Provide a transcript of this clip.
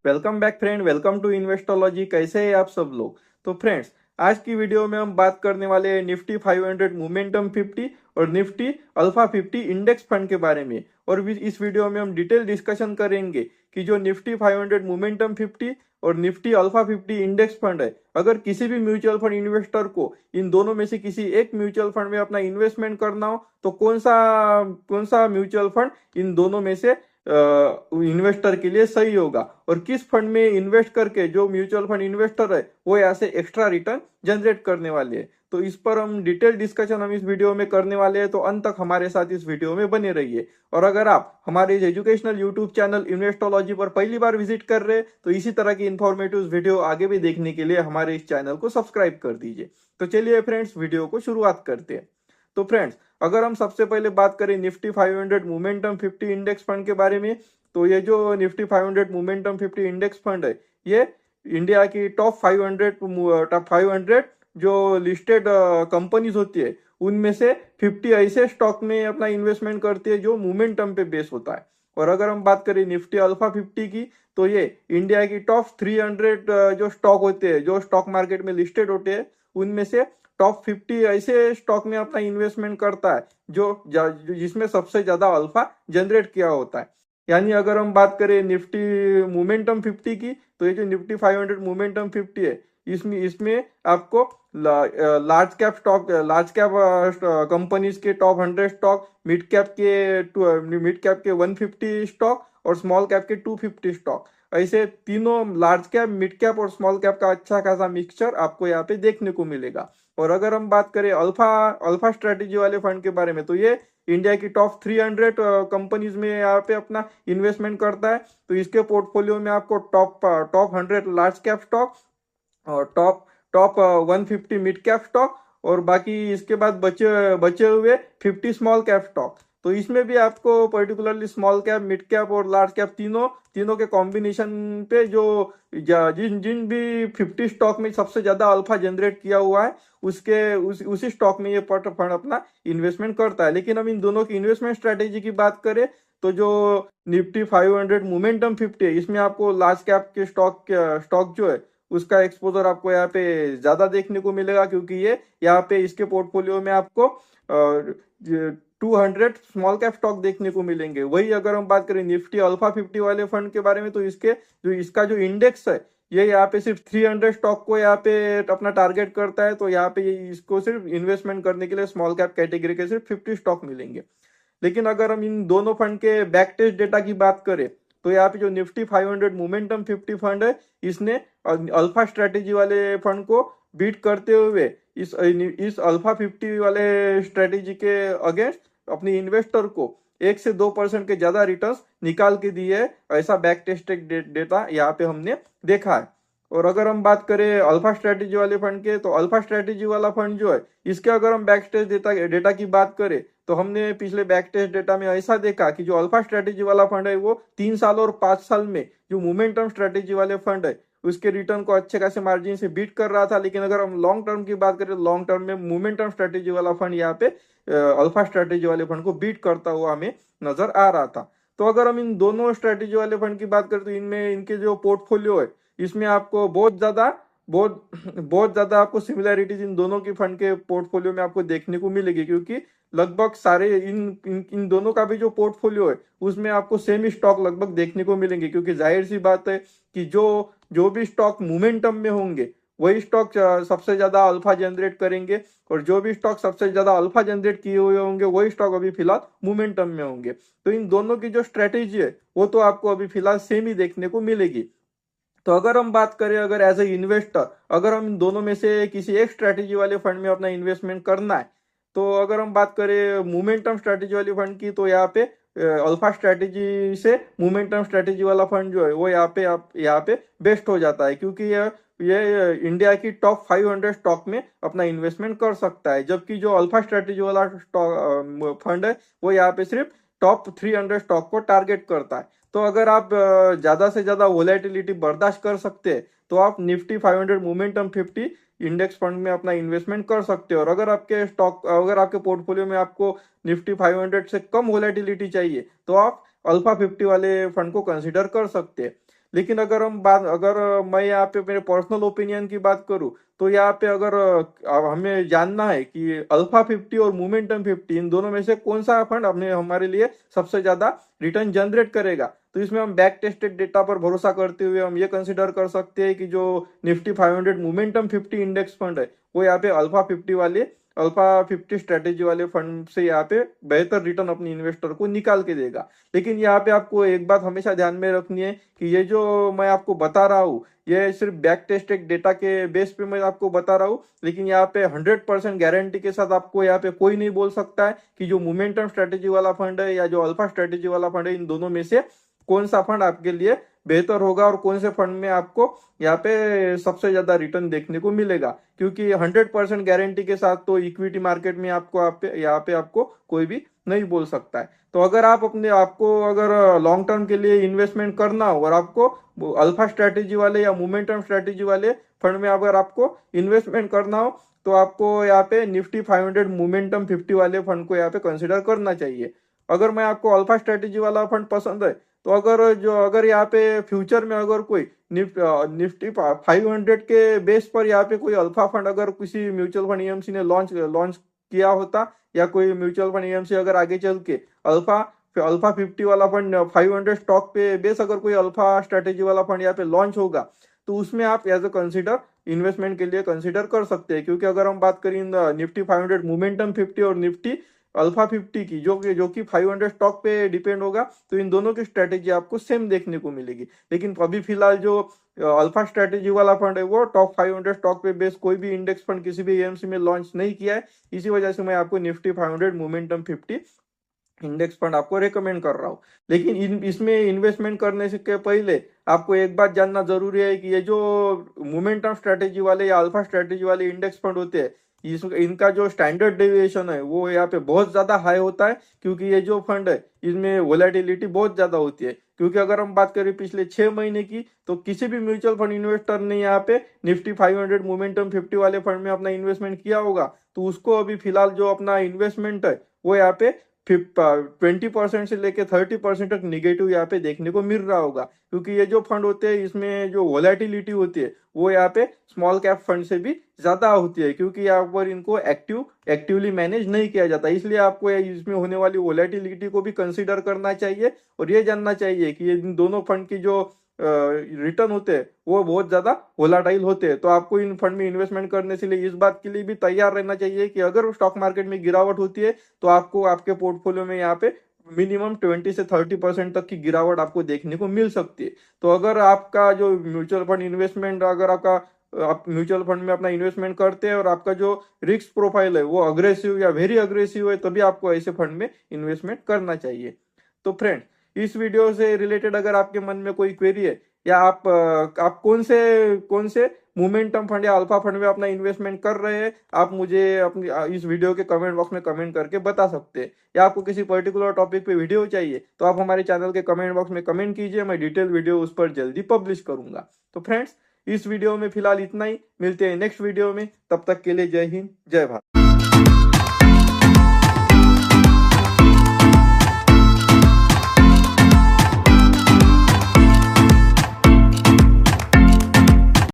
Welcome back friend, welcome to Investology. कैसे हैं आप सब लोग। तो फ्रेंड्स, आज की वीडियो में हम बात करने वाले हैं निफ्टी 500 मोमेंटम 50 और निफ्टी अल्फा 50 इंडेक्स फंड के बारे में। और इस वीडियो में हम डिटेल डिस्कशन करेंगे कि जो निफ्टी 500 मोमेंटम 50 और निफ्टी अल्फा 50 इंडेक्स फंड है, अगर किसी भी म्यूचुअल फंड इन्वेस्टर को इन दोनों में से किसी एक म्यूचुअल फंड में अपना इन्वेस्टमेंट करना हो तो कौन सा म्यूचुअल फंड इन दोनों में से इन्वेस्टर के लिए सही होगा, और किस फंड में इन्वेस्ट करके जो म्यूचुअल फंड इन्वेस्टर है वो यहाँ से एक्स्ट्रा रिटर्न जनरेट करने वाले हैं। तो इस पर हम डिटेल डिस्कशन हम इस वीडियो में करने वाले हैं, तो अंत तक हमारे साथ इस वीडियो में बने रहिए। और अगर आप हमारे इस एजुकेशनल यूट्यूब चैनल इन्वेस्टोलॉजी पर पहली बार विजिट कर रहे हैं तो इसी तरह की इन्फॉर्मेटिव वीडियो आगे भी देखने के लिए हमारे इस चैनल को सब्सक्राइब कर दीजिए। तो चलिए फ्रेंड्स, वीडियो को शुरुआत करते हैं। तो फ्रेंड्स, अगर हम सबसे पहले बात करें निफ्टी 500 मोमेंटम 50 इंडेक्स फंड के बारे में, तो ये जो निफ्टी 500 मोमेंटम 50 इंडेक्स फंड है, ये इंडिया की टॉप 500 जो लिस्टेड कंपनीज होती है उनमें से 50 ऐसे स्टॉक में अपना इन्वेस्टमेंट करती है जो मोमेंटम पे बेस होता है। और अगर हम बात करें निफ्टी अल्फा 50 की, तो ये इंडिया की टॉप 300 जो स्टॉक होते हैं, जो स्टॉक मार्केट में लिस्टेड होते हैं, उनमें से टॉप 50 ऐसे स्टॉक में अपना इन्वेस्टमेंट करता है जिसमें सबसे ज्यादा अल्फा जनरेट किया होता है। यानी अगर हम बात करें निफ्टी मोमेंटम 50 की, तो ये जो निफ्टी 500 मोमेंटम 50 है, इसमें इसमें आपको लार्ज कैप कंपनीज के टॉप 100 स्टॉक, मिड कैप के 150 स्टॉक और स्मॉल कैप के 250 स्टॉक, ऐसे तीनों लार्ज कैप, मिड कैप और स्मॉल कैप का अच्छा खासा मिक्सचर आपको यहाँ पे देखने को मिलेगा। और अगर हम बात करें अल्फा स्ट्रेटेजी वाले फंड के बारे में, तो ये इंडिया की टॉप 300 कंपनीज में यहाँ पे अपना इन्वेस्टमेंट करता है। तो इसके पोर्टफोलियो में आपको टॉप 100 लार्ज कैप स्टॉक और top top 150 mid cap stock और बाकी इसके बाद बचे बचे हुए 50 स्मॉल कैप स्टॉक। तो इसमें भी आपको particularly small cap, mid cap और लार्ज कैप तीनों तीनों के कॉम्बिनेशन पे जो जिन जिन भी 50 स्टॉक में सबसे ज्यादा अल्फा जनरेट किया हुआ है उसी स्टॉक में ये फंड अपना इन्वेस्टमेंट करता है। लेकिन हम इन दोनों की इन्वेस्टमेंट स्ट्रेटेजी की बात करें तो जो निफ्टी 500 मोमेंटम 50 है, इसमें आपको लार्ज कैप के स्टॉक जो है उसका एक्सपोजर आपको यहाँ पे ज्यादा देखने को मिलेगा, क्योंकि ये यहाँ पे इसके पोर्टफोलियो में आपको 200 स्मॉल कैप स्टॉक देखने को मिलेंगे। वही अगर हम बात करें निफ्टी अल्फा 50 वाले फंड के बारे में, तो इसका जो इंडेक्स है, ये यहाँ पे सिर्फ 300 स्टॉक को यहाँ पे अपना टारगेट करता है। तो यहाँ पे इसको सिर्फ इन्वेस्टमेंट करने के लिए स्मॉल कैप कैटेगरी के सिर्फ 50 स्टॉक मिलेंगे। लेकिन अगर हम इन दोनों फंड के बैक टेस्ट डेटा की बात करें, तो यहाँ पे जो निफ्टी 500 मोमेंटम 50 फंड है, इसने अल्फा स्ट्रेटेजी वाले फंड को बीट करते हुए इस अल्फा 50 वाले स्ट्रेटेजी के अगेंस्ट अपनी इन्वेस्टर को 1 से 2% के ज्यादा रिटर्न्स निकाल के दिए है। ऐसा बैक टेस्टेड डेटा यहाँ पे हमने देखा है। और अगर हम बात करें अल्फा स्ट्रेटेजी वाले फंड के, तो अल्फा स्ट्रेटेजी वाला फंड जो है, इसके अगर हम बैक टेस्ट डेटा की बात करें, तो हमने पिछले बैक टेस्ट डेटा में ऐसा देखा कि जो अल्फा स्ट्रेटेजी वाला फंड है वो 3 साल और 5 साल में जो मोमेंटम स्ट्रेटेजी वाले फंड है उसके रिटर्न को अच्छे खासे मार्जिन से बीट कर रहा था। लेकिन अगर हम लॉन्ग टर्म की बात करें, लॉन्ग टर्म में मोमेंटम स्ट्रेटेजी वाला फंड यहाँ पे अल्फा स्ट्रेटेजी वाले फंड को बीट करता हुआ हमें नजर आ रहा था। तो अगर हम इन दोनों स्ट्रेटेजी वाले फंड की बात करें, तो इनमें इनके जो पोर्टफोलियो है, इसमें आपको बहुत ज्यादा आपको सिमिलैरिटीज इन दोनों की फंड के पोर्टफोलियो में आपको देखने को मिलेगी, क्योंकि लगभग सारे इन दोनों का भी जो पोर्टफोलियो है उसमें आपको सेम ही स्टॉक लगभग देखने को मिलेंगे। क्योंकि जाहिर सी बात है कि जो भी स्टॉक मोमेंटम में होंगे वही स्टॉक सबसे ज्यादा अल्फा जनरेट करेंगे, और जो भी स्टॉक सबसे ज्यादा अल्फा जनरेट किए हुए होंगे वही स्टॉक अभी फिलहाल मोमेंटम में होंगे। तो इन दोनों की जो स्ट्रेटेजी है वो तो आपको अभी फिलहाल सेम ही देखने को मिलेगी। तो अगर हम बात करें, अगर एज ए इन्वेस्टर अगर हम इन दोनों में से किसी एक स्ट्रेटेजी वाले फंड में अपना इन्वेस्टमेंट करना है, तो अगर हम बात करें मोमेंटम स्ट्रेटेजी वाली फंड की, तो यहाँ पे अल्फा स्ट्रेटेजी से मोमेंटम स्ट्रेटेजी वाला फंड जो है वो यहाँ पे बेस्ट हो जाता है, क्योंकि ये इंडिया की टॉप 500 स्टॉक में अपना इन्वेस्टमेंट कर सकता है। जबकि जो अल्फा स्ट्रेटेजी वाला फंड है वो यहाँ पे सिर्फ टॉप 300 स्टॉक को टारगेट करता है। तो अगर आप ज्यादा से ज्यादा वोलेटिलिटी बर्दाश्त कर सकते हैं तो आप निफ्टी 500 मोमेंटम 50 इंडेक्स फंड में अपना इन्वेस्टमेंट कर सकते हो। और अगर आपके पोर्टफोलियो में आपको निफ्टी 500 से कम वोलेटिलिटी चाहिए तो आप अल्फा 50 वाले फंड को कंसिडर कर सकते हैं। लेकिन अगर मैं यहाँ पे मेरे पर्सनल ओपिनियन की बात करूँ, तो यहाँ पे अगर हमें जानना है कि अल्फा 50 और मोमेंटम 50 इन दोनों में से कौन सा फंड अपने हमारे लिए सबसे ज्यादा रिटर्न जनरेट करेगा, तो इसमें हम बैक टेस्टेड डेटा पर भरोसा करते हुए हम ये कंसिडर कर सकते हैं कि जो निफ्टी 500 मोमेंटम 50 इंडेक्स फंड है, वो यहाँ पे अल्फा 50 स्ट्रेटेजी वाले फंड से यहाँ पे बेहतर रिटर्न अपने इन्वेस्टर को निकाल के देगा। लेकिन यहाँ पे आपको एक बात हमेशा ध्यान में रखनी है कि ये जो मैं आपको बता रहा हूँ, ये सिर्फ बैक टेस्टेड डेटा के बेस पे मैं आपको बता रहा हूँ। लेकिन यहाँ पे 100% गारंटी के साथ आपको यहाँ पे कोई नहीं बोल सकता है कि जो मोमेंटम स्ट्रेटेजी वाला फंड है या जो अल्फा स्ट्रेटेजी वाला फंड है, इन दोनों में से कौन सा फंड आपके लिए बेहतर होगा और कौन से फंड में आपको यहाँ पे सबसे ज्यादा रिटर्न देखने को मिलेगा। क्योंकि 100% गारंटी के साथ तो इक्विटी मार्केट में यहाँ पे आपको कोई भी नहीं बोल सकता है। तो अगर आपको अगर लॉन्ग टर्म के लिए इन्वेस्टमेंट करना हो और आपको अल्फा स्ट्रेटेजी वाले या मोमेंटम स्ट्रेटेजी वाले फंड में अगर आपको इन्वेस्टमेंट करना हो, तो आपको यहाँ पे निफ्टी 500 मोमेंटम 50 वाले फंड को यहाँ पे कंसिडर करना चाहिए। अगर मैं आपको अल्फा स्ट्रेटेजी वाला फंड पसंद है, तो अगर यहाँ पे फ्यूचर में अगर कोई निफ्टी 500 के बेस पर यहाँ पे कोई अल्फा फंड अगर किसी म्यूचुअल फंड ईएमसी ने लॉन्च किया होता, या कोई म्यूचुअल फंड ईएमसी अगर आगे चल के अल्फा अल्फा 50 वाला फंड 500 स्टॉक पे बेस अगर कोई अल्फा स्ट्रेटेजी वाला फंड यहाँ पे लॉन्च होगा, तो उसमें आप एज अ कंसिडर इन्वेस्टमेंट के लिए कंसिडर कर सकते हैं। क्योंकि अगर हम बात करें निफ्टी 500 मोमेंटम 50 और निफ्टी अल्फा 50 की, जो कि 500 स्टॉक पे डिपेंड होगा, तो इन दोनों की स्ट्रेटेजी आपको सेम देखने को मिलेगी। लेकिन अभी फिलहाल जो अल्फा स्ट्रेटेजी वाला फंड है, वो टॉप 500 स्टॉक पे बेस कोई भी इंडेक्स फंड किसी भी एएमसी में लॉन्च नहीं किया है। इसी वजह से मैं आपको निफ्टी 500 मोमेंटम 50 इंडेक्स फंड आपको रेकमेंड कर रहा हूँ। लेकिन इसमें इन्वेस्टमेंट करने से के पहले आपको एक बात जानना जरूरी है कि ये जो मोमेंटम स्ट्रेटेजी वाले या अल्फा स्ट्रेटेजी वाले इंडेक्स फंड होते हैं, इनका जो स्टैंडर्ड डेविएशन है वो यहाँ पे बहुत ज्यादा हाई होता है। क्योंकि ये जो फंड है, इसमें वोलेटिलिटी बहुत ज्यादा होती है। क्योंकि अगर हम बात करें पिछले 6 महीने की, तो किसी भी म्यूचुअल फंड इन्वेस्टर ने यहाँ पे निफ्टी 500 मोमेंटम 50 वाले फंड में अपना इन्वेस्टमेंट किया होगा, तो उसको अभी फिलहाल जो अपना इन्वेस्टमेंट है, वो यहाँ पे 20% से लेके 30% तक निगेटिव यहाँ पे देखने को मिल रहा होगा। क्योंकि ये जो फंड होते हैं, इसमें जो वोलेटिलिटी होती है, वो यहाँ पे स्मॉल कैप फंड से भी ज्यादा होती है। क्योंकि यहाँ पर इनको एक्टिवली मैनेज नहीं किया जाता, इसलिए आपको इसमें होने वाली वोलेटिलिटी को भी कंसीडर करना चाहिए और ये जानना चाहिए कि ये इन दोनों फंड की जो रिटर्न होते हैं, वो बहुत ज्यादा वोलाटाइल होते हैं। तो आपको इन फंड में इन्वेस्टमेंट करने से लिए इस बात के लिए भी तैयार रहना चाहिए कि अगर स्टॉक मार्केट में गिरावट होती है, तो आपको आपके पोर्टफोलियो में यहाँ पे मिनिमम 20 से 30% तक की गिरावट आपको देखने को मिल सकती है। तो अगर आपका जो म्यूचुअल फंड इन्वेस्टमेंट, अगर आप म्यूचुअल फंड में अपना इन्वेस्टमेंट करते हैं और आपका जो रिस्क प्रोफाइल है वो अग्रेसिव या वेरी अग्रेसिव है, तभी आपको ऐसे फंड में इन्वेस्टमेंट करना चाहिए। तो फ्रेंड, इस वीडियो से रिलेटेड अगर आपके मन में कोई क्वेरी है, या आप कौन से मोमेंटम फंड या अल्फा फंड में अपना इन्वेस्टमेंट कर रहे हैं, आप मुझे अपनी इस वीडियो के कमेंट बॉक्स में कमेंट करके बता सकते हैं। या आपको किसी पर्टिकुलर टॉपिक पे वीडियो चाहिए, तो आप हमारे चैनल के कमेंट बॉक्स में कमेंट कीजिए, मैं डिटेल वीडियो उस पर जल्दी पब्लिश करूंगा। तो फ्रेंड्स, इस वीडियो में फिलहाल इतना ही, मिलते हैं नेक्स्ट वीडियो में। तब तक के लिए जय हिंद, जय भारत।